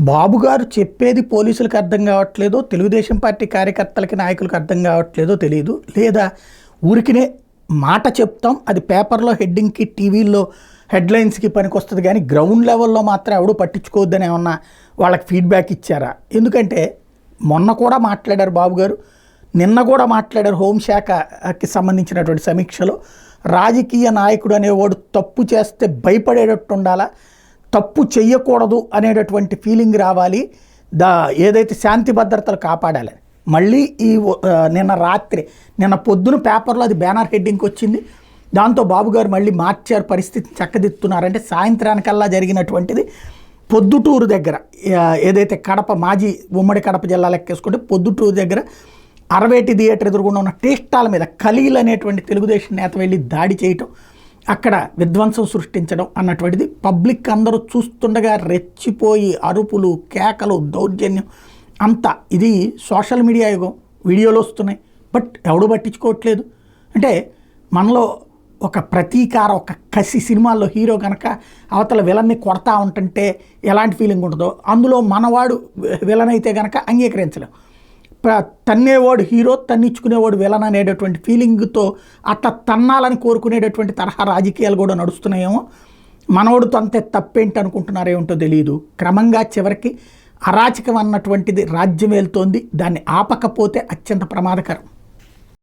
బాబు గారు చెప్పేది పోలీసులకు అర్థం కావట్లేదో, తెలుగుదేశం పార్టీ కార్యకర్తలకి నాయకులకు అర్థం కావట్లేదో తెలియదు. లేదా ఊరికినే మాట చెప్తాం, అది పేపర్లో హెడ్డింగ్కి టీవీల్లో హెడ్లైన్స్కి పనికొస్తుంది, కానీ గ్రౌండ్ లెవెల్లో మాత్రం ఎవడూ పట్టించుకోవద్దని ఏమన్నా వాళ్ళకి ఫీడ్బ్యాక్ ఇచ్చారా? ఎందుకంటే మొన్న కూడా మాట్లాడారు బాబు గారు, నిన్న కూడా మాట్లాడారు హోంశాఖకి సంబంధించినటువంటి సమీక్షలో. రాజకీయ నాయకుడు అనేవాడు తప్పు చేస్తే భయపడేటట్టు ఉండాలా, తప్పు చెయ్యకూడదు అనేటటువంటి ఫీలింగ్ రావాలి, ఏదైతే శాంతి భద్రతలు కాపాడాలని. మళ్ళీ నిన్న పొద్దున పేపర్లో అది బ్యానర్ హెడ్డింగ్కి వచ్చింది. దాంతో బాబు గారు మళ్ళీ మార్చారు, పరిస్థితిని చక్కదిస్తున్నారంటే సాయంత్రానికల్లా జరిగినటువంటిది పొద్దుటూరు దగ్గర, ఏదైతే కడప మాజీ ఉమ్మడి కడప జిల్లా లెక్కేసుకుంటే పొద్దుటూరు దగ్గర 60 థియేటర్ ఎదురుగుండా ఉన్న టేస్టాల మీద ఖలీల్ అనేటువంటి తెలుగుదేశం నేత వెళ్ళి దాడి చేయటం, అక్కడ విధ్వంసం సృష్టించడం అన్నటువంటిది పబ్లిక్ అందరూ చూస్తుండగా రెచ్చిపోయి అరుపులు, కేకలు, దౌర్జన్యం అంతా. ఇది సోషల్ మీడియా యుగం, వీడియోలు వస్తున్నాయి, బట్ ఎవడు పట్టించుకోవట్లేదు. అంటే మనలో ఒక ప్రతీకారం, ఒక కసి, సినిమాల్లో హీరో కనుక అవతల విలన్ని కొడతా ఉంటుంటే ఎలాంటి ఫీలింగ్ ఉంటుందో, అందులో మనవాడు విలన్ అయితే కనుక అంగీకరించలేం. తన్నేవాడు హీరో, తన్నిచ్చుకునేవాడు విలన్ అనేటటువంటి ఫీలింగ్తో అట్లా తన్నాలని కోరుకునేటటువంటి తరహా రాజకీయాలు కూడా నడుస్తున్నాయేమో. మనవాడు తంతే తప్పేంటి అనుకుంటున్నారేమిటో తెలియదు. క్రమంగా చివరికి అరాచకం అన్నటువంటిది రాజ్యం వెళ్తోంది. దాన్ని ఆపకపోతే అత్యంత ప్రమాదకరం.